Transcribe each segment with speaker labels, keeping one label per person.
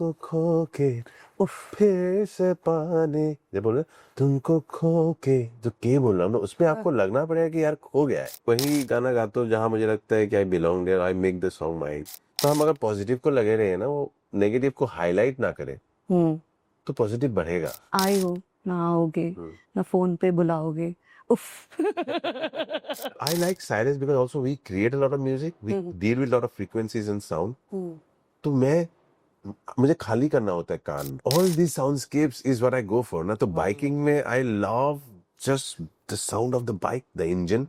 Speaker 1: तुमको खो के फिर से पाने, जब बोले तुमको खो के, जो के बोल रहा हूँ ना उसमें आपको लगना पड़ेगा कि यार खो गया है। वही गाना गाता हूँ जहाँ मुझे लगता है कि I belong there, I make the song mine. तो हम अगर पॉजिटिव को लगे रहे ना, वो नेगेटिव को हाईलाइट ना करें, तो पॉजिटिव बढ़ेगा।
Speaker 2: आए हो ना, आओगे ना, फोन पे बुलाओगे। उफ।
Speaker 1: I like silence because also we create a lot of music. We deal with a lot of frequencies and sound. तो मुझे खाली करना होता है कान. All these soundscapes is what I go for. ना तो biking में I love just the sound of the bike, the engine,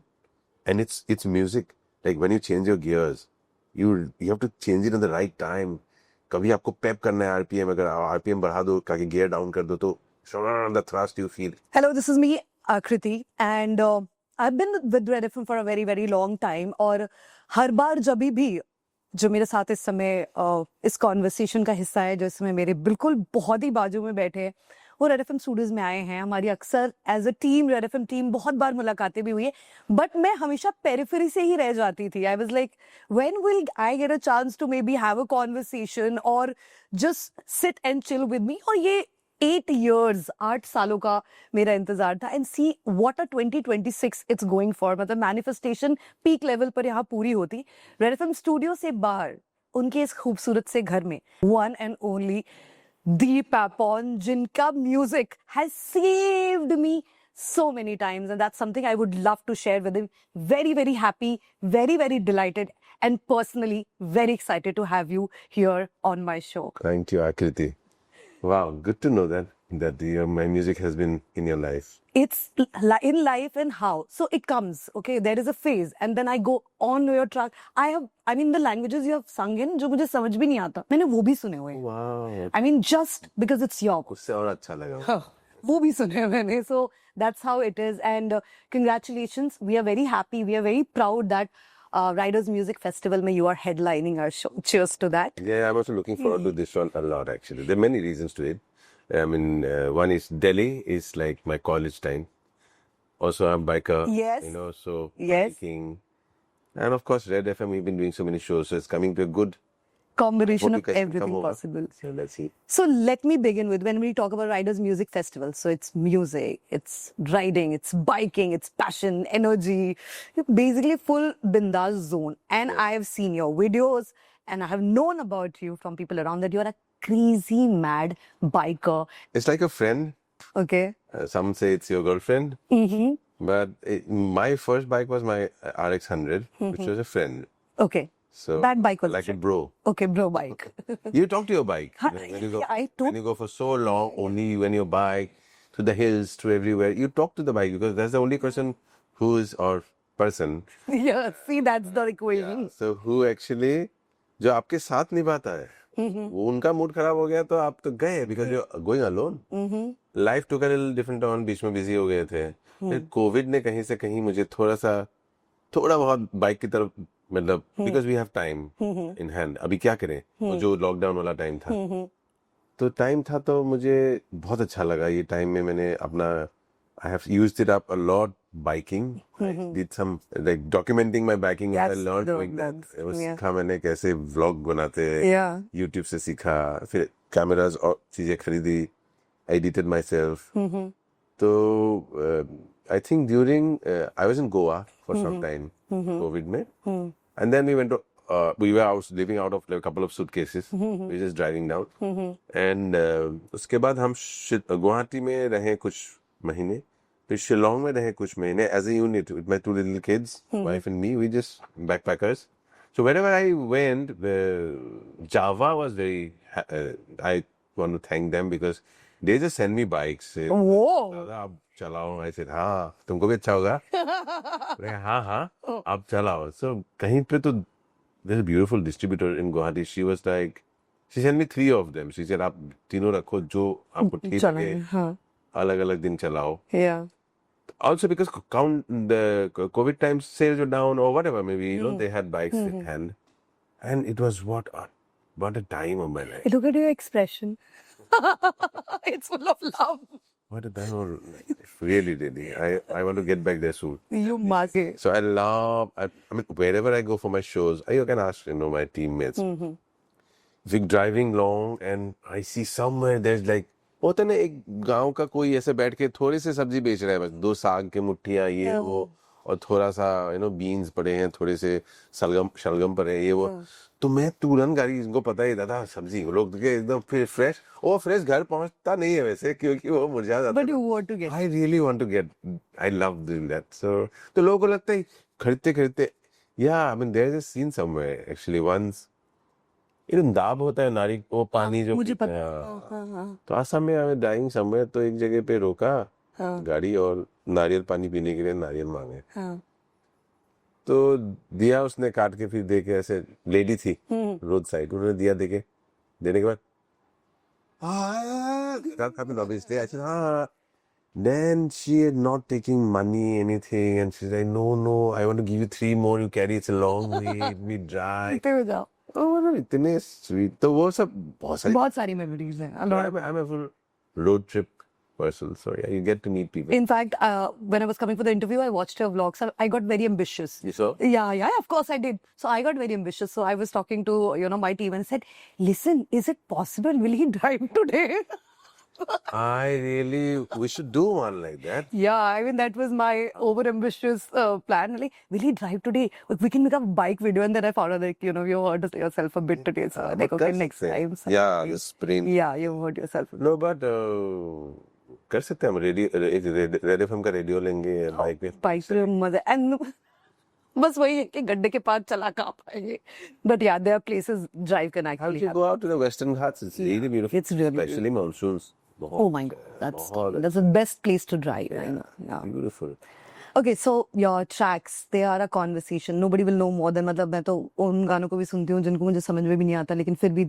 Speaker 1: and it's music. Like when you change your gears, you have to change it at the right time. कभी आपको पेप करना है RPM, अगर RPM बढ़ा दो, काकि gear down कर दो तो the thrust you feel.
Speaker 2: Hello, this is me, Akriti, and I've been with Red FM for a very, very long time. और हर बार जब भी जो मेरे साथ इस समय इस कॉन्वर्सेशन का हिस्सा है, जो इसमें मेरे बिल्कुल बहुत ही बाजू में बैठे हैं, वो रेड एफएम स्टूडियोज में आए हैं। हमारी अक्सर as a team, Red FM team, बहुत बार मुलाकातें भी हुई है, बट मैं हमेशा पेरिफेरी से ही रह जाती थी। I was like, when will I get a chance to maybe have a conversation or just sit and chill with me. और ये 8 years, 8 सालों का मेरा इंतजार था। And see what a 2026 it's going for. मतलब मैनिफेस्टेशन पीक लेवल पर यहाँ पूरी होती। रेड एफएम स्टूडियो से बाहर उनके इस खूबसूरत से घर में one and only Deep Papon, जिनका music has saved me so many times, and that's something I would love to share with him. Very, very happy, very, very delighted, and personally very excited to have you here on my show.
Speaker 1: Thank you, Akriti. Wow, good to know that my music has been in your life.
Speaker 2: It's in life and how. So it comes, okay, there is a phase and then I go on your track. I mean the languages you have sung in, जो मुझे समझ भी नहीं आता, मैंने वो भी सुने हुए हैं.
Speaker 1: Wow.
Speaker 2: I mean just because it's your.
Speaker 1: उससे और अच्छा लगा.
Speaker 2: हाँ, वो भी सुने हैं मैंने. So that's how it is, and congratulations. We are very happy. We are very proud that Riders Music Festival में you are headlining our show. Cheers to that.
Speaker 1: Yeah, I'm also looking forward to this one a lot actually. There are many reasons to it. I mean, one is Delhi is like my college time. Also, I'm a biker.
Speaker 2: Yes.
Speaker 1: You know, so
Speaker 2: Yes.
Speaker 1: biking. And of course, Red FM, we've been doing so many shows, so it's coming to a good
Speaker 2: Combination
Speaker 1: hope
Speaker 2: of
Speaker 1: you guys can
Speaker 2: everything
Speaker 1: come over.
Speaker 2: possible.
Speaker 1: So let's see.
Speaker 2: So let me begin with, when we talk about Riders Music Festival, so it's music, it's riding, it's biking, it's passion, energy, basically full bindas zone. And I have seen your videos and I have known about you from people around that you are a crazy mad biker.
Speaker 1: It's like a friend.
Speaker 2: Okay.
Speaker 1: Some say it's your girlfriend. But my first bike was my RX 100, which was a friend.
Speaker 2: Okay.
Speaker 1: So
Speaker 2: That bike was
Speaker 1: like a
Speaker 2: friend.
Speaker 1: bro.
Speaker 2: Okay, bro bike.
Speaker 1: You talk to your bike.
Speaker 2: Huh,
Speaker 1: When you go,
Speaker 2: I do.
Speaker 1: when you go for so long, only you and your bike, to the hills, to everywhere, you talk to the bike because that's the only person who is, or person.
Speaker 2: Yeah, see, that's the equation.
Speaker 1: So who actually, जो आपके साथ निभाता है, वो उनका mood खराब हो गया तो आप तो गए because you're going alone. Life took a little different turn, बीच में बिजी हो गए थे. फिर कोविड ने कहीं से कहीं मुझे थोड़ा बहुत बाइक की तरफ, मतलब because we have time in hand. अभी क्या करें, और जो लॉकडाउन वाला टाइम था, तो टाइम था तो मुझे बहुत अच्छा लगा ये टाइम में. मैंने अपना I have used it up a lot biking. I did some like documenting my biking. I
Speaker 2: That's
Speaker 1: learned
Speaker 2: the
Speaker 1: doing that.
Speaker 2: vlogs,
Speaker 1: वो
Speaker 2: yeah.
Speaker 1: सीखा मैंने कैसे vlog बनाते हैं.
Speaker 2: Yeah.
Speaker 1: YouTube से सीखा, फिर cameras और चीजें खरीदी, edited myself. तो I think during I was in Goa for some time, COVID में, and then we went to we were living out of like a couple of suitcases. We were just driving down, and उसके बाद हम गुवाहाटी में रहे कुछ महीने, फिर शिलोंग में रहे कुछ महीने as a unit with my 2 little kids, wife and me. We just backpackers. So wherever I went, Java was very. I want to thank them because they just send me bikes. Say,
Speaker 2: Whoa.
Speaker 1: दादा आप चलाओ. I said हाँ, तुमको भी अच्छा होगा. हाँ, आप चलाओ. So कहीं पे तो there's a beautiful distributor in Guwahati. She was like, she sent me 3 of them. She said आप तीनों रखो जो आपको ठीक लगे,
Speaker 2: हाँ.
Speaker 1: अलग-अलग दिन चलाओ.
Speaker 2: Yeah.
Speaker 1: Also because the COVID times sales were down or whatever, maybe you know they had bikes in hand, and it was what a time of my life.
Speaker 2: Look at your expression. It's full of love.
Speaker 1: What a time of life. Really. I want to get back there soon.
Speaker 2: You must.
Speaker 1: So I mean, wherever I go for my shows, you can ask, my teammates. we're driving long and I see somewhere there's like होता है ना एक गांव का कोई ऐसे बैठ के थोड़ी सी सब्जी बेच रहा है बस 2 साग के मुट्ठियां ये वो और थोड़ा सा बीन्स पड़े हैं थोड़े से शलगम शलगम पड़े हैं ये वो तो मैं तुरंत गाड़ी इनको पता ही दादा सब्जी लोग के एकदम फिर फ्रेश वो फ्रेश घर पहुंचता नहीं है वैसे क्योंकि वो मुरझा जाता
Speaker 2: But you want to get.
Speaker 1: I really want to get I love doing that so तो लोगों को लगता है खरीदते खरीदते या I mean there is a scene somewhere actually once दाब होता है नारी वो पानी जो
Speaker 2: मुझे
Speaker 1: पीते
Speaker 2: पता
Speaker 1: हैं
Speaker 2: हाँ
Speaker 1: तो आसाम में हमें ड्राइविंग समवेयर तो एक जगह पे रोका
Speaker 2: हाँ
Speaker 1: गाड़ी और नारियल पानी पीने के लिए नारियल मांगे
Speaker 2: हाँ
Speaker 1: तो दिया उसने काट के फिर दे के ऐसे लेडी थी रोड साइड उन्होंने दिया दे के देने के बाद obviously I said then she is not taking money anything and she's like no I want to give you 3 more you carry it's a long way we drive
Speaker 2: There we go.
Speaker 1: तो मतलब इतने sweet तो वो सब
Speaker 2: बहुत सारी memories हैं. A lot of.
Speaker 1: I'm a full road trip person so yeah you get to meet people
Speaker 2: In fact, when I was coming for the interview, I watched your vlogs. I got very ambitious.
Speaker 1: you saw
Speaker 2: Yeah, of course I did. So I got very ambitious. So I was talking to, my team and said, listen, is it possible? Will he drive today?
Speaker 1: I really we should do one like that
Speaker 2: Yeah, I mean, that was my over-ambitious plan. Like, will he drive today? We can make a bike video. And then I found out, like, you hurt yourself a bit today. So, like, okay, next time. So
Speaker 1: yeah the sprint
Speaker 2: Yeah, you hurt yourself.
Speaker 1: no but कर सकते हैं हम red FM का radio लेंगे bike पे
Speaker 2: bike पे मजा and बस वही है कि गड्ढे के पास चला कहाँ पाएंगे but yeah there are places drive can
Speaker 1: How
Speaker 2: actually
Speaker 1: to go out to the western ghats it's really beautiful
Speaker 2: It's really
Speaker 1: especially monsoons
Speaker 2: oh my god that's the best place to drive I know yeah
Speaker 1: beautiful
Speaker 2: okay so your tracks they are a conversation nobody will know more than मतलब मैं तो उन गानों को भी सुनती हूँ जिनको मुझे समझ में भी नहीं आता लेकिन फिर भी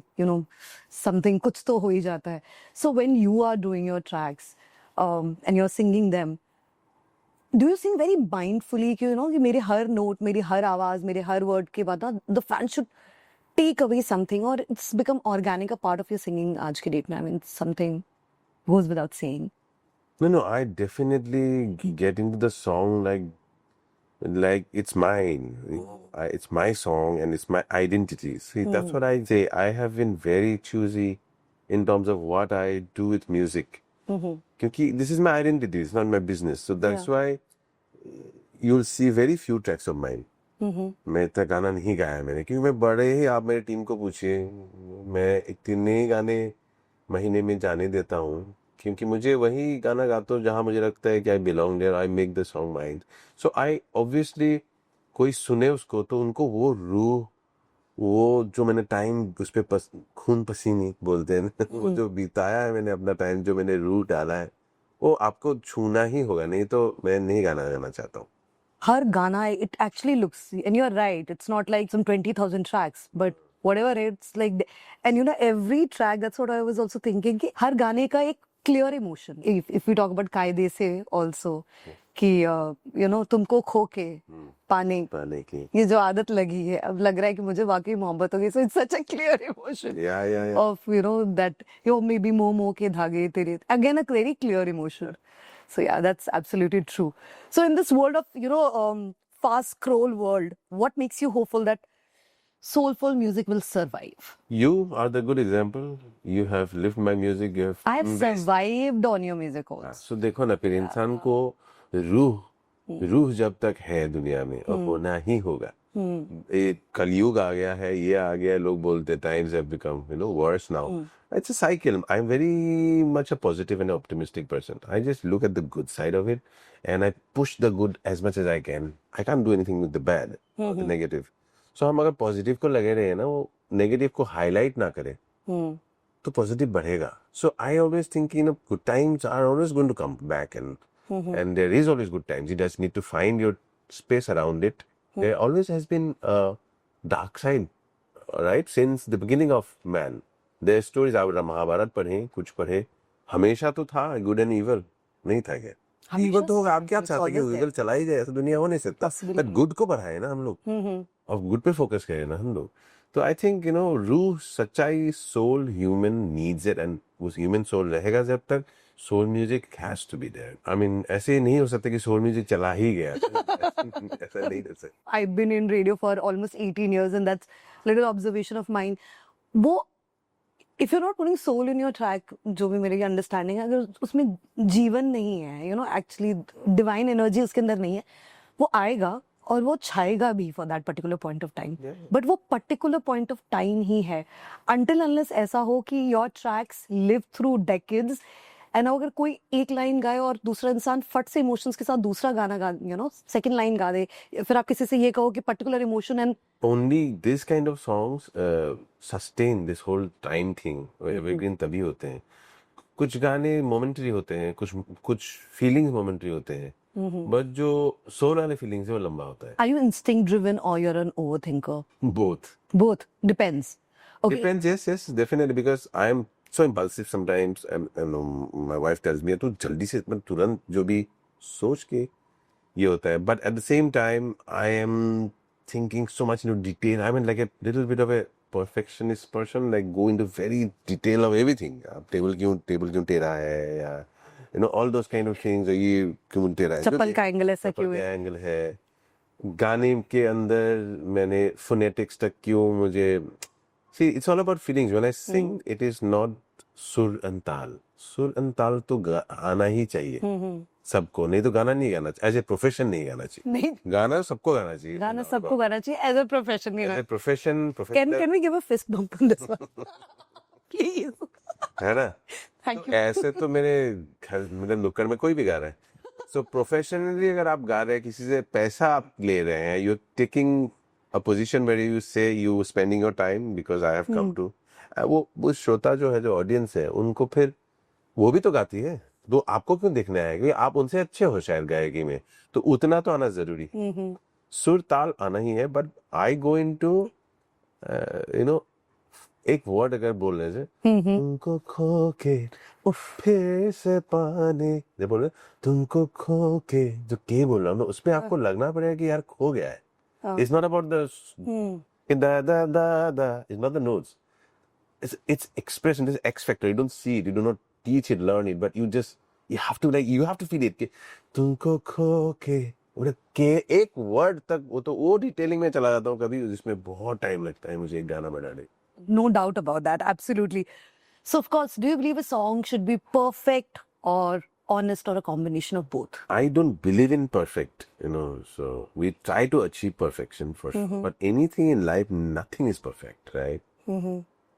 Speaker 2: something कुछ तो हो ही जाता है so when you are doing your tracks and you're singing them do you sing very mindfully कि कि मेरे हर नोट मेरी हर आवाज मेरे हर वर्ड के बाद ना the fan should take away something or it's become organic a part of your singing आज के डेट में I mean something goes without saying
Speaker 1: no I definitely get into the song like it's mine it's my song and it's my identity see that's what I say I have been very choosy in terms of what I do with music क्योंकि this is my identity it's not my business so that's why you'll see very few tracks of mine मैं इतना गाना नहीं गाया मैंने क्योंकि मैं बड़े ही आप मेरी टीम को पूछिए मैं इतने गाने महीने में जाने देता हूँ क्योंकि मुझे वही गाना गाता हूँ जहाँ मुझे लगता है कि I belong there I make the song mind so I obviously कोई सुने उसको तो उनको वो रूह वो जो मैंने टाइम उस पर खून पसीनी बोलते हैं वो जो बिताया है मैंने अपना टाइम जो मैंने रूह डाला है वो आपको छूना ही होगा नहीं तो मैं नहीं गाना गाना चाहता हूँ
Speaker 2: हर गाना it actually looks and you're right it's not like some 20,000 tracks but whatever it's like and every track that's what I was also thinking कि हर गाने का एक clear emotion if we talk about कायदे से also कि तुमको खो के पाने
Speaker 1: की
Speaker 2: ये जो आदत लगी है अब लग रहा है कि मुझे वाकई मोहब्बत होगी so it's such a clear emotion
Speaker 1: yeah
Speaker 2: of that maybe मोह के धागे तेरे again a very clear emotion so yeah that's absolutely true so in this world of fast scroll world what makes you hopeful that soulful music will survive
Speaker 1: you are the good example you have lived my music you have
Speaker 2: I have survived on your music also
Speaker 1: so देखो ना फिर इंसान को रूह जब तक है दुनिया में और होना ही होगा एक कलयुग आ गया है ये आ गया लोग बोलते times have become worse now it's a cycle I'm very much a positive and optimistic person I just look at the good side of it and I push the good as much as I can I can't do anything with the bad or the negative so हम अगर positive को लगे रहे ना वो negative को highlight ना करे तो पॉजिटिव बढ़ेगा so I always think good times are always going to come back and there is always good times you just need to find your space around it there always has been a dark side right since the beginning of man there stories आप महाभारत पढ़े कुछ पढ़े हमेशा तो था good and evil नहीं था क्या evil तो आप क्या चाहते हैं कि evil चला ही जाए ऐसा दुनिया हो नहीं सकता but good को बढ़ाए ना हम लोग और गुड पे फोकस करें ना हम लोग तो आई थिंक रूह सच्चाई soul human needs it and उस ह्यूमन सोल रहेगा जब तक soul music has to be there I mean ऐसे नहीं हो सकता कि सोल म्यूजिक चला ही गया ऐसा नहीं हो सकता
Speaker 2: I've been in radio for almost 18 years and that's little observation of mine वो if you not putting soul in your track, जो भी मेरी अंडरस्टैंडिंग है, अगर उसमें जीवन नहीं है, you know, actually divine energy उसके अंदर नहीं है, वो आएगा और वो छाएगा भी for that particular point of time, but वो पर्टिकुलर पॉइंट ऑफ टाइम ही है, अनटिल अनलेस ऐसा हो कि your tracks live through decades, and अगर कोई एक लाइन गाए और दूसरा इंसान फट से इमोशंस के साथ दूसरा गाना गा, यू नो, सेकंड लाइन गा दे, फिर आप किसी से ये कहो कि particular emotion and
Speaker 1: Only this kind of songs sustain this whole time thing. Evergreen तभी होते हैं. कुछ गाने मोमेंटरी होते हैं, कुछ फीलिंग्स मोमेंटरी होते हैं, बट जो सोल वाले फीलिंग्स है वो लंबा होता है.
Speaker 2: are you instinct driven or you're an overthinker?
Speaker 1: Both.
Speaker 2: Both depends. Okay.
Speaker 1: Depends, yes, definitely, because I am so impulsive sometimes. And my wife tells me, तू जल्दी से तुरंत जो भी सोच के ये होता है. But at the same time, I am thinking so much into detail. I mean, like a little bit of a perfectionist person, like go into very detail of everything. Table क्यों टेढ़ा है, या you know, all those kind of things. ये क्यों टेढ़ा है,
Speaker 2: चप्पल का angle ऐसा क्यों
Speaker 1: चप्पल
Speaker 2: है?
Speaker 1: का एंगल है, गाने के अंदर मैंने फोनेटिक्स तक क्यों मुझे. See, it's all about feelings. When I sing, it is not सुर and ताल. सुर and ताल तो आना ही चाहिए सबको, नहीं तो गाना नहीं गाना चाहिए. एज ए प्रोफेशन नहीं गाना चाहिए.
Speaker 2: नहीं,
Speaker 1: गाना सबको गाना चाहिए.
Speaker 2: गाना सबको गाना चाहिए as a profession.
Speaker 1: As a profession.
Speaker 2: Can we give a fist bump on this one? Please.
Speaker 1: है ना.
Speaker 2: Thank
Speaker 1: तो
Speaker 2: you.
Speaker 1: ऐसे तो मेरे नुक्कड़ में कोई भी गा रहा है. सो प्रोफेशनली अगर आप गा रहे हैं, किसी से पैसा आप ले रहे हैं, you taking a position where you say you spending your time because I have come to. वो श्रोता जो है, जो ऑडियंस है, उनको फिर वो भी तो गाती है, तो आपको क्यों देखने आएगी? आप उनसे अच्छे हो शायद गायकी में, तो उतना तो आना जरूरी. सुर ताल आना ही है. But I go into you know, एक वर्ड अगर बोलने से, तुमको खो के फिर से पाने, जब बोल रहे तुमको खो के, जो के बोल रहा हूँ ना, उसमें आपको लगना पड़ेगा कि यार खो गया है. इट्स नॉट अबाउट द दा दा दा दा, it's not the notes. It's expression. This X factor. You don't see it. You do not teach it, learn it, but you have to feel it. तुमको खो के, वो के एक वर्ड तक वो डिटेलिंग में चला जाता हूँ कभी, जिसमें बहुत टाइम लगता है मुझे एक गाना बनाने.
Speaker 2: No doubt about that. Absolutely. So, of course, do you believe a song should be perfect or honest or a combination of both?
Speaker 1: I don't believe in perfect, so we try to achieve perfection for sure. But anything in life, nothing is perfect, right?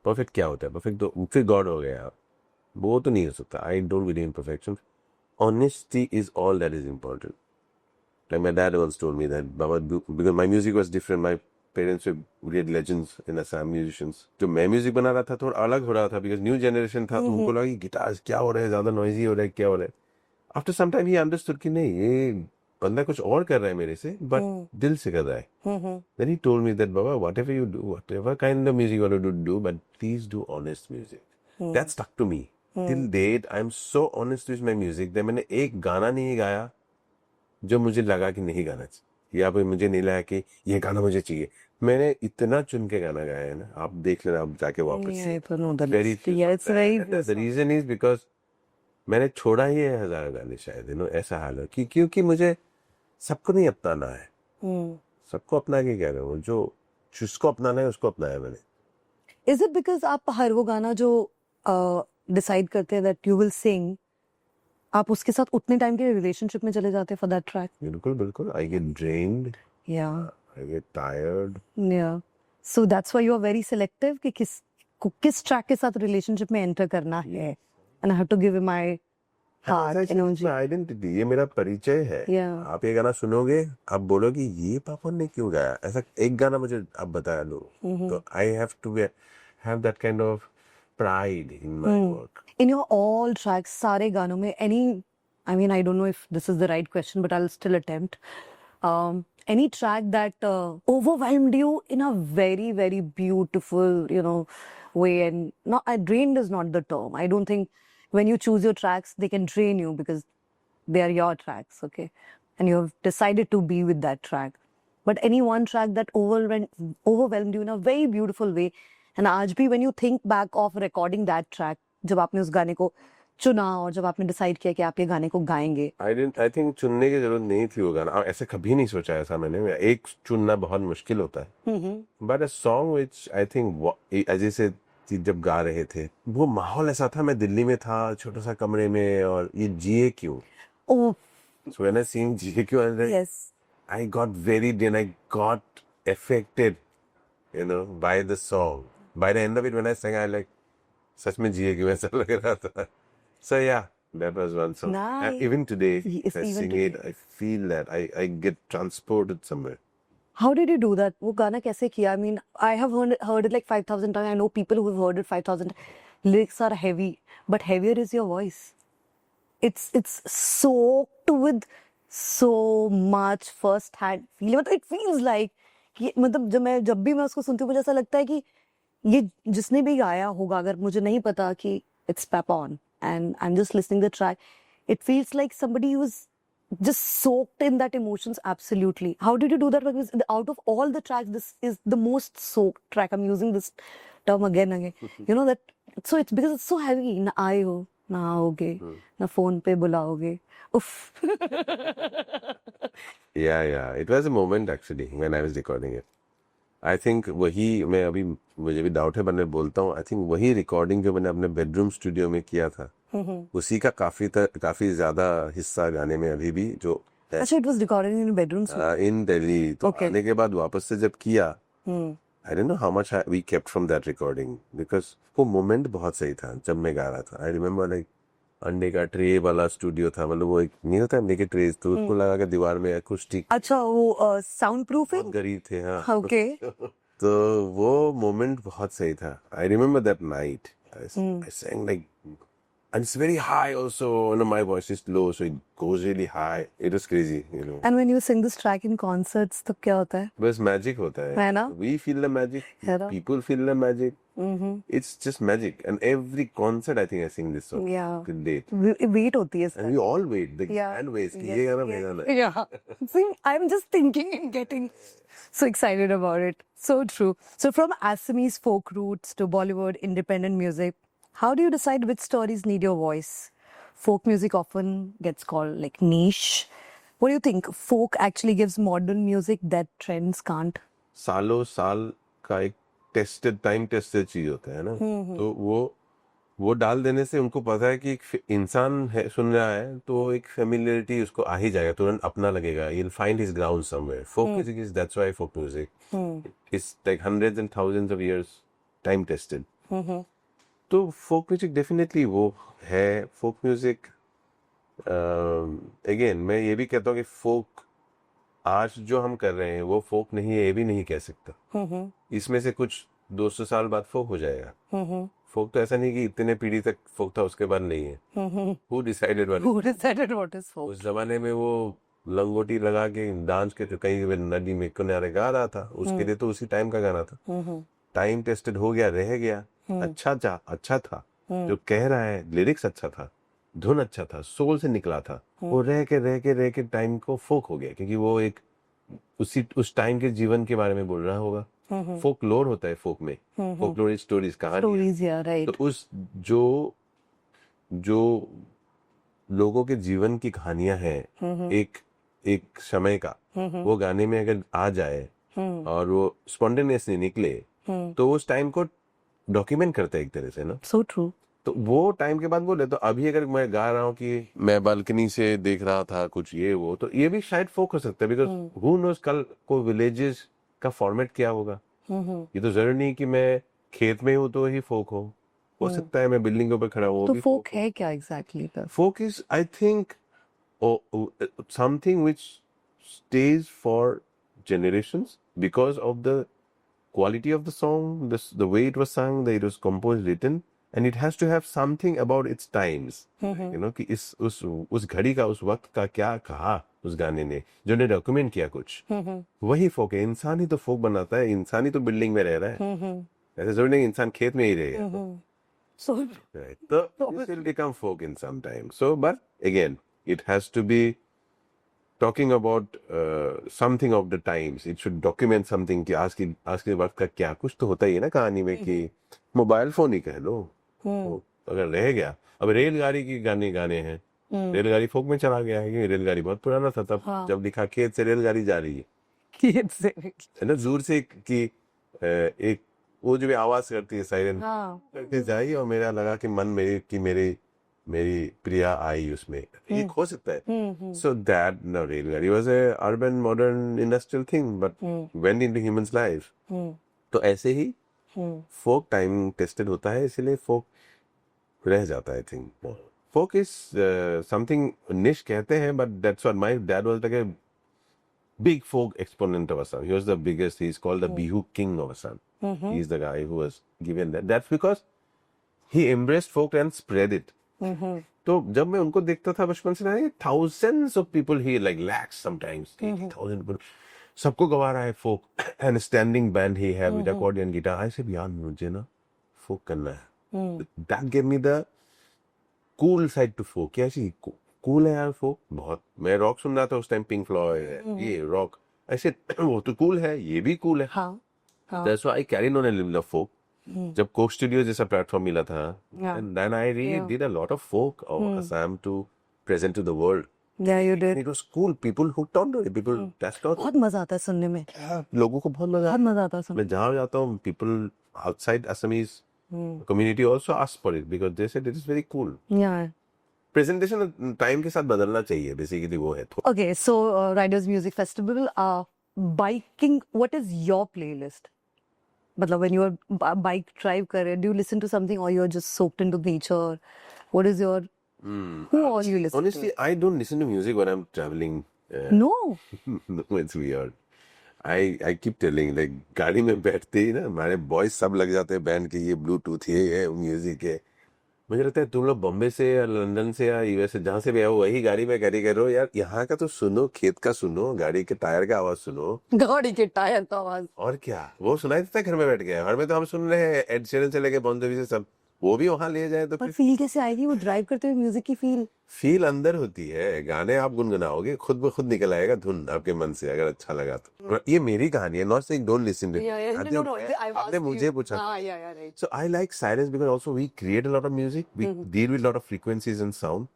Speaker 1: Perfect क्या होता है? Perfect तो फिर God हो गया. वो तो नहीं हो सकता. I don't believe in perfection. Honesty is all that is important. Like my dad once told me that, Baba, because my music was different. My parents were great legends in Assam musicians. जो मैं music बना रहा था थोड़ा अलग हो रहा था, because new generation था, तो उनको लगा कि गिटार क्या हो रहा है, ज्यादा नॉइजी हो रहा है, क्या हो रहा है. After some time he understood कि नहीं, ये बंदा कुछ और कर रहा है मेरे से, but दिल से कर रहा है. Then he told me that, Baba, whatever you do, whatever kind of music you want to do, but please do honest music. That stuck to me. Till date, I'm so honest with my music that मैंने एक गाना नहीं गाया जो मुझे लगा कि नहीं गाना चाहिए, या फिर मुझे नहीं लगा कि ये गाना मुझे चाहिए. मैंने इतना चुन के गाना गाया है ना, आप देख लेना, आप जाके वापस.
Speaker 2: Yeah, I know that.
Speaker 1: Very few.
Speaker 2: Yeah, it's very.
Speaker 1: The reason is because मैंने छोड़ा ही है 1000 गाने शायद, ऐसा हाल है क्योंकि मुझे सबको नहीं अपनाना है. सबको अपना के क्या करूँ, जो जिसको अपनाना है उसको अपनाया मैंने.
Speaker 2: Is it because आप हर वो गाना जो डिसाइड करते हैं that you will sing, आप उसके साथ उतने टाइम के रिलेशनशिप में चले जाते हैं for that track?
Speaker 1: बिल्कुल. I get drained.
Speaker 2: Yeah.
Speaker 1: I get tired.
Speaker 2: Yeah. So that's why you are very selective कि किस ट्रैक के साथ रिलेशनशिप में एंटर करना है. And I have to give him my heart, energy.
Speaker 1: Identity, ये मेरा परिचय है.
Speaker 2: Yeah.
Speaker 1: आप ये गाना सुनोगे, आप बोलोगे ये पापन ने क्यों गाया, ऐसा एक गाना मुझे आप बता दो, तो I have to have that kind of pride in my work.
Speaker 2: In your all tracks, सारे गानों में I mean, I don't know if this is the right question, but I'll still attempt. Any track that overwhelmed you in a very, very beautiful, way, and drained is not the term. I don't think when you choose your tracks, they can drain you because they are your tracks, okay? And you have decided to be with that track. But any one track that overwhelmed you in a very beautiful way, and आज भी when you think back of recording that track, जब आपने उस गाने को चुना और जब आपने डिसाइड किया कि आप ये गाने को गाएंगे.
Speaker 1: आई थिंक चुनने की जरूरत नहीं थी वो गाना, ऐसे कभी नहीं सोचा ऐसा मैंने. एक चुनना बहुत मुश्किल होता है. But a song which I think, जैसे चीज जब गा रहे थे, वो माहौल ऐसा था, मैं दिल्ली में था छोटा सा कमरे में, और ये जिए क्यों,
Speaker 2: Oh,
Speaker 1: so when I sing जिए क्यों,
Speaker 2: yes.
Speaker 1: I got very, then I got affected, by the song. By the end of it, when I sang, I like, सच में जिए क्यों ऐसा लग रहा था. So yeah, that was one song. And
Speaker 2: Nice.
Speaker 1: even today,
Speaker 2: Yes,
Speaker 1: if I
Speaker 2: even
Speaker 1: sing
Speaker 2: today.
Speaker 1: it, I feel that I get transported somewhere.
Speaker 2: How did you do that? वो गाना कैसे किया? I mean, I have heard it like 5,000 times. I know people who have heard it 5,000. Lyrics are heavy, but heavier is your voice. It's soaked with so much first hand feeling. मतलब it feels like कि मतलब जब भी मैं उसको सुनती हूँ मुझे ऐसा लगता है कि ये जिसने भी गाया होगा, अगर मुझे नहीं पता कि it's Papon and I'm just listening the track, it feels like somebody who's just soaked in that emotions absolutely. How did you do that? Because out of all the tracks, this is the most soaked track. I'm using this term again and again. You know that, so it's because it's so heavy. ना आए हो, ना आओगे, ना phone पे बुलाओगे. Uff.
Speaker 1: Yeah. It was a moment actually when I was recording it. I think वही, मैं अभी मुझे भी डाउट है, मैं बोलता हूँ, आई थिंक वही रिकॉर्डिंग जो मैंने अपने बेडरूम स्टूडियो में किया था, उसी का काफी ज्यादा हिस्सा गाने में अभी भी जो है.
Speaker 2: अच्छा, it was recorded in bedrooms.
Speaker 1: इन दिल्ली, तो
Speaker 2: Okay.
Speaker 1: आने के बाद वापस से जब किया, I don't know how much we kept from that recording, because वो मोमेंट बहुत सही था जब मैं गा रहा था. आई रिमेम्बर लाइक अंडे का ट्रे वाला स्टूडियो था, मतलब वो एक नहीं होता अंडे के ट्रे, तो उसको लगा के दीवार में अकूस्टिक,
Speaker 2: अच्छा, वो साउंड प्रूफ है.
Speaker 1: बहुत गरीब थे. हाँ.
Speaker 2: ओके.
Speaker 1: तो वो मोमेंट बहुत सही था. I remember that night I sang like, and it's very high also, my voice is low, so it goes really high. It was crazy.
Speaker 2: And when you sing this track in concerts, तो क्या होता है?
Speaker 1: बस magic होता है.
Speaker 2: है ना?
Speaker 1: We feel the magic.
Speaker 2: है ना?
Speaker 1: People feel the magic. It's just magic. And every concert, I think I sing this song.
Speaker 2: Yeah.
Speaker 1: Till date.
Speaker 2: Wait होती है
Speaker 1: And we all wait. The
Speaker 2: Yeah.
Speaker 1: band waits. कि
Speaker 2: Yes,
Speaker 1: ये गाना
Speaker 2: yes.
Speaker 1: बजाना है.
Speaker 2: Yeah. See, I'm just thinking and getting so excited about it. So true. So from Assamese folk roots to Bollywood independent music, how do you decide which stories need your voice? Folk music often gets called like niche. What do you think? Folk actually gives modern music that trends can't?
Speaker 1: सालों साल का एक time tested चीज होता है ना. तो वो डाल देने से उनको पता है कि एक इंसान है सुन रहा है, तो एक फेमिलियरिटी उसको आ ही जाएगा, तुरंत अपना लगेगा. He'll find his ground somewhere. Folk music is, that's why folk music. It's like hundreds and thousands of years time tested. तो folk music definitely वो है. folk music again मैं ये भी कहता हूँ कि folk आज जो हम कर रहे हैं वो folk नहीं है, ये भी नहीं कह सकता. इसमें से कुछ 200 साल बाद folk हो जाएगा. folk तो ऐसा नहीं कि इतने पीढ़ी तक folk था उसके बाद नहीं है. Who decided
Speaker 2: what is folk?
Speaker 1: उस जमाने में वो लंगोटी लगा के डांस के कहीं नदी में किनारे गा रहा था, उसके लिए तो उसी टाइम का गाना था. टाइम टेस्टेड हो गया, रह गया, अच्छा था. जो कह रहा है लिरिक्स अच्छा था, धुन अच्छा था, सोल से निकला था, वो रह के टाइम को फोक हो गया, क्योंकि वो एक उस टाइम के जीवन के बारे में बोल रहा होगा. फोकलोर होता है फोक में, फोकलोर स्टोरीज, कहानी.
Speaker 2: Stories, yeah, right.
Speaker 1: तो उस जो लोगों के जीवन की कहानियां हैं, एक समय का, वो गाने में अगर आ जाए और वो स्पॉन्टेनियसली निकले, तो उस टाइम को डॉक्यूमेंट करता है एक तरह से ना.
Speaker 2: So true.
Speaker 1: तो वो टाइम के बाद बोले, तो अभी अगर मैं गा रहा हूँ कि मैं बालकनी से देख रहा था कुछ ये वो, तो ये भी शायद फोक हो सकता है, बिकॉज हु नोस कल को विलेजेस का फॉर्मेट क्या होगा. ये तो जरूरी नहीं कि मैं खेत में हूँ तो ही फोक हो सकता है मैं बिल्डिंग के ऊपर खड़ा हूँ.
Speaker 2: तो folk है क्या exactly?
Speaker 1: Folk is, I think, something which stays for generations because of the quality of the song, the way it was sung, the way it was composed, written, and it has to have something about its times. कि उस घड़ी का, उस वक्त का क्या कहा उस गाने ने, जो ने डॉक्यूमेंट किया कुछ, वही फोक है. इंसान ही तो फोक बनाता है, इंसान ही तो बिल्डिंग में रह रहा है. ऐसे जरूरी नहीं इंसान खेत में ही रहेगा.
Speaker 2: So
Speaker 1: Right. So this will become folk in some time. So, but again, it has to be talking about something of the times. It should document something कि आज के वक्त का क्या, कुछ तो होता ही है ना कहानी में, कि मोबाइल फोन ही कह लो, तो अगर रह गया. अब रेलगाड़ी की गाने हैं, रेलगाड़ी फोक में चला गया है, क्योंकि रेलगाड़ी बहुत पुराना था तब. जब लिखा खेत से रेलगाड़ी जा रही है,
Speaker 2: खेत से
Speaker 1: है ना, दूर से कि एक वो जो भी आवाज करती है साइरन
Speaker 2: हाँ
Speaker 1: करके जाई, और मेरा लगा कि मन मेरी कि मेरी प्रिया आई उसमें, ये हो सकता है. So that no रेलगाड़ी was a urban modern industrial thing but went into humans life. तो ऐसे ही फोक टाइम टेस्टेड होता है, इसीलिए फोक रह जाता है. I think folk is something niche कहते हैं, but that's what my dad was like a big folk exponent of Assam. He was the biggest. He's called the Bihu King of Assam. He's the guy who was given that. That's because he embraced folk and spread it. तो जब मैं उनको देखता था बचपन से ना, thousands of people here, like lakhs sometimes, 80,000 people, सबको गवा रहा है folk and standing band he had with accordion guitar. I said यार मुझे ना folk करना है. That gave me the cool side to folk. क्या ऐसी कूल है यार folk बहुत. मैं रॉक सुन रहा था उस टाइम, पिंक फ्लॉयड, ये रॉक, ऐसे वो तो कूल है, ये भी कूल है.
Speaker 2: हाँ हाँ
Speaker 1: That's why I carried on a little of folk. जब कोक स्टूडियो जैसा प्लेटफॉर्म मिला था,
Speaker 2: Yeah.
Speaker 1: and then I really did a lot of folk of Assam to present to the world.
Speaker 2: Yeah, you
Speaker 1: And
Speaker 2: did.
Speaker 1: it was cool. People hooked on to it. People, that's not.
Speaker 2: बहुत मजा आता है सुनने में,
Speaker 1: लोगों को बहुत मजा.
Speaker 2: बहुत मजा आता है सुनने
Speaker 1: मैं जहाँ जाता हूँ, people outside Assamese community also ask for it because they said it is very cool.
Speaker 2: में. Yeah.
Speaker 1: प्रेजेंटेशन टाइम के साथ बदलना चाहिए, बेसिकली वो है.
Speaker 2: Okay, so Riders Music Festival, biking, what is your playlist? मतलब when you are bike drive कर रहे, do you listen to something or you're just soaked into nature? What is your, who all you listen
Speaker 1: Honestly, I don't listen to music when I'm traveling.
Speaker 2: to? No.
Speaker 1: No, it's weird. I keep telling, like गाड़ी में बैठते ही ना हमारे boys सब लग जाते हैं band के, ये ब्लूटूथ है म्यूजिक है. मुझे लगता है तुम लोग बॉम्बे से या लंदन से या यूएस से जहाँ से भी आओ, वही गाड़ी में कैरी कर रहे हो यार. यहाँ का तो सुनो, खेत का सुनो, गाड़ी के टायर का आवाज सुनो.
Speaker 2: गाड़ी के टायर का आवाज.
Speaker 1: और क्या, वो सुनाई देता है घर में बैठ के. घर में तो हम सुन रहे हैं एड शेरन से लेके बॉन जोवी से सब, वो भी वहां ले जाए तो
Speaker 2: पर
Speaker 1: फिर
Speaker 2: फील कैसे आएगी वो ड्राइव करते हुए म्यूजिक की फील?
Speaker 1: फील अंदर होती है. गाने आप गुनगुनाओगे, खुद ब खुद निकल आएगा धुन आपके मन से, अगर अच्छा लगा तो. ये मेरी कहानी है, not saying don't listen to it. आपने मुझे पूछा. So I like silence because also we create a lot of music. We deal with a lot of frequencies and sound.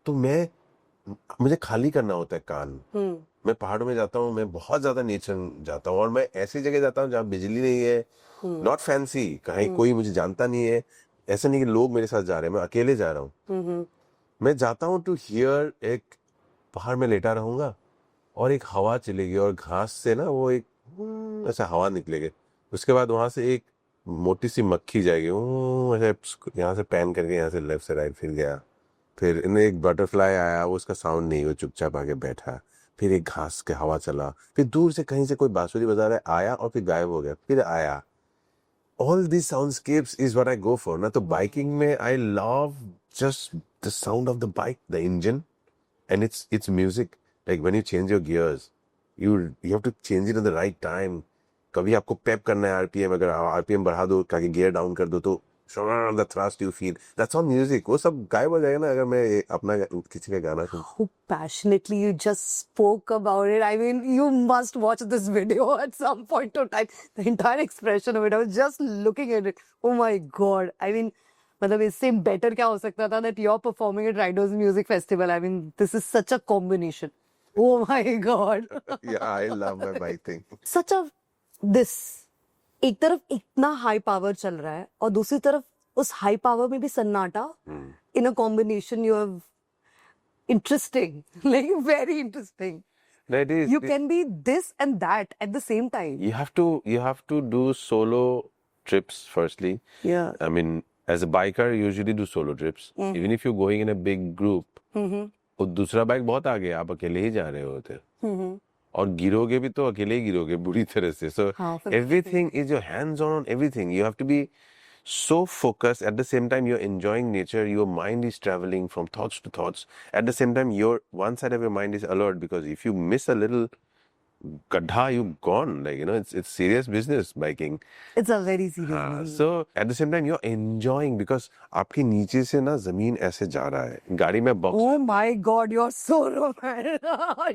Speaker 1: तो मुझे खाली करना होता है कान. मैं पहाड़ों में जाता हूँ, मैं बहुत ज्यादा नेचर जाता हूँ, और मैं ऐसी जगह जाता हूँ जहाँ बिजली नहीं है, नॉट फैंसी, कहीं कोई मुझे जानता नहीं है. ऐसा नहीं कि लोग मेरे साथ जा रहे हैं, मैं अकेले जा रहा हूँ. मैं जाता हूँ टू हियर, एक पहाड़ में लेटा रहूंगा और एक हवा चलेगी और घास से ना वो एक ऐसा हवा निकलेगी. उसके बाद वहां से एक मोटी सी मक्खी जाएगी, ऐसे यहाँ से पैन करके यहाँ से लेफ्ट से राइट फिर गया. फिर इन्हें एक बटरफ्लाई आया, वो उसका साउंड नहीं, वो चुपचाप आके बैठा. फिर एक घास के हवा चला, फिर दूर से कहीं से कोई बांसुरी बजा रहा है, आया और फिर गायब हो गया, फिर आया. All these soundscapes is what I go for. ना तो बाइकिंग में I love just the sound of the bike, the engine, and it's music. Like when you change your gears, you have to change it at the right time. कभी आपको पेप करना है RPM, अगर RPM बढ़ा दो, ताकि gear down कर दो, तो the thrust you feel, that's all music. वो सब गायब हो जाएगा ना अगर मैं अपना किसी का गाना सुन.
Speaker 2: How passionately you just spoke about it. I mean, you must watch this video at some point of time. The entire expression of it, I was just looking at it. Oh my God. I mean, मतलब इससे better क्या हो सकता था that you're performing at Riders Music Festival. I mean, this is such a combination. Oh my God.
Speaker 1: Yeah, I love my bike thing.
Speaker 2: Such a this. एक तरफ इतना high power चल रहा है और दूसरी तरफ उस हाई पावर में भी सन्नाटा. In a combination you have interesting, like very interesting.
Speaker 1: That is,
Speaker 2: You can be this and that at the same time.
Speaker 1: you have to do solo trips firstly.
Speaker 2: Yeah.
Speaker 1: I mean, as a biker, you usually do solo trips. Even if you're going in a big group, और दूसरा bike बहुत आगे, आप अकेले ही जा रहे होते. और गिरोगे भी तो अकेले ही गिरोगे बुरी तरह से. So everything is your hands on everything. You have to be so focused. At the same time, you're enjoying nature. Your mind is traveling from thoughts to thoughts. At the same time, one side of your mind is alert, because if you miss a little gadha, you're gone. Like, you know, it's serious business, biking.
Speaker 2: It's a very serious business.
Speaker 1: So at the same time, you're enjoying, because आपके नीचे से ना जमीन ऐसे जा रहा है. गाड़ी में box.
Speaker 2: Oh my God, you're so romantic.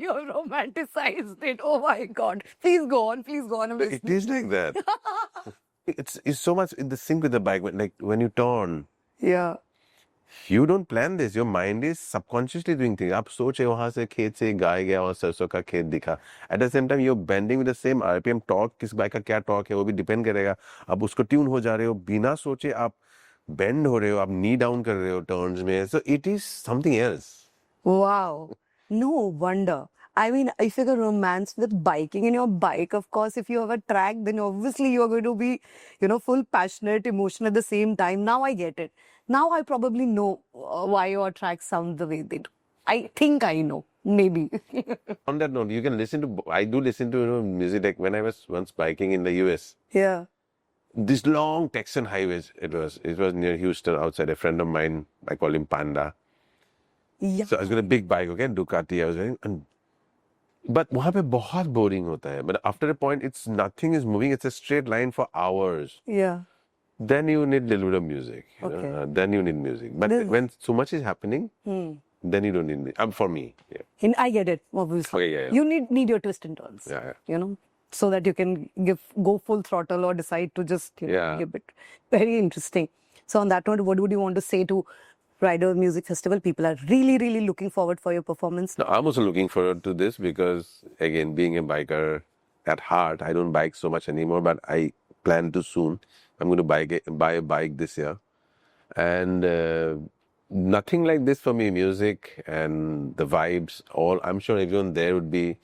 Speaker 2: You're romanticized it. Oh my God. Please go on. Please go on. I'm
Speaker 1: It is like that. It's so much in the sync with the bike. Like when you turn,
Speaker 2: Yeah.
Speaker 1: You don't plan this. Your mind is subconsciously doing things. आप सोचे वहां से खेत से गाय गया और सरसों का खेत दिखा. At the same time, you're bending with the same RPM. Torque किस बाइक का क्या टॉर्क है वो भी डिपेंड करेगा. अब उसको ट्यून हो जा रहे हो बिना सोचे, आप बेंड हो रहे हो, आप नी डाउन कर रहे हो टर्न्स में. So it is something else.
Speaker 2: Wow. No wonder. I mean, if you're going to romance with biking in your bike, of course, if you have a track, then obviously you're going to be, full passionate, emotional at the same time. Now I get it. Now I probably know why your tracks sound the way they do. I think I know. Maybe.
Speaker 1: On that note, you can listen to. I do listen to music. Like when I was once biking in the US,
Speaker 2: Yeah.
Speaker 1: these long Texan highways. It was near Houston, outside. A friend of mine, I call him Panda.
Speaker 2: Yeah.
Speaker 1: So I was got a big bike, okay, Ducati. I was going, but वहाँ पे बहुत boring होता है. But after a point, it's nothing is moving. It's a straight line for hours.
Speaker 2: Yeah.
Speaker 1: Then you need a little bit of music. You know?
Speaker 2: Okay.
Speaker 1: Then you need music. But
Speaker 2: This-
Speaker 1: when so much is happening, then you don't need music. For me, yeah.
Speaker 2: And I get it, obviously.
Speaker 1: Okay, yeah, yeah.
Speaker 2: You need your twists and turns.
Speaker 1: Yeah.
Speaker 2: So that you can go full throttle or decide to just
Speaker 1: Yeah.
Speaker 2: give it. Very interesting. So on that note, what would you want to say to Rider Music Festival? People are really, really looking forward for your performance.
Speaker 1: No, I'm also looking forward to this because, again, being a biker at heart, I don't bike so much anymore, but I plan to soon. I'm going to buy a bike this year. And nothing like this for me, music and the vibes, all, I'm sure everyone there would be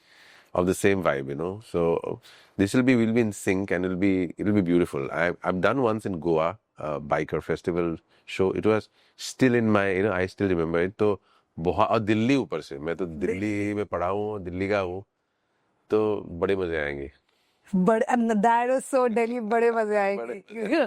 Speaker 1: of the same vibe. So this we'll be in sync and it'll be beautiful. I've done once in Goa, biker festival show. It was still in my, I still remember it. तो बहुत, और दिल्ली ऊपर से, मैं तो दिल्ली में पढ़ा हूँ, दिल्ली का हूँ, तो बड़े मजे आएंगे.
Speaker 2: But that was so Delhi, बड़े मजे आएंगे.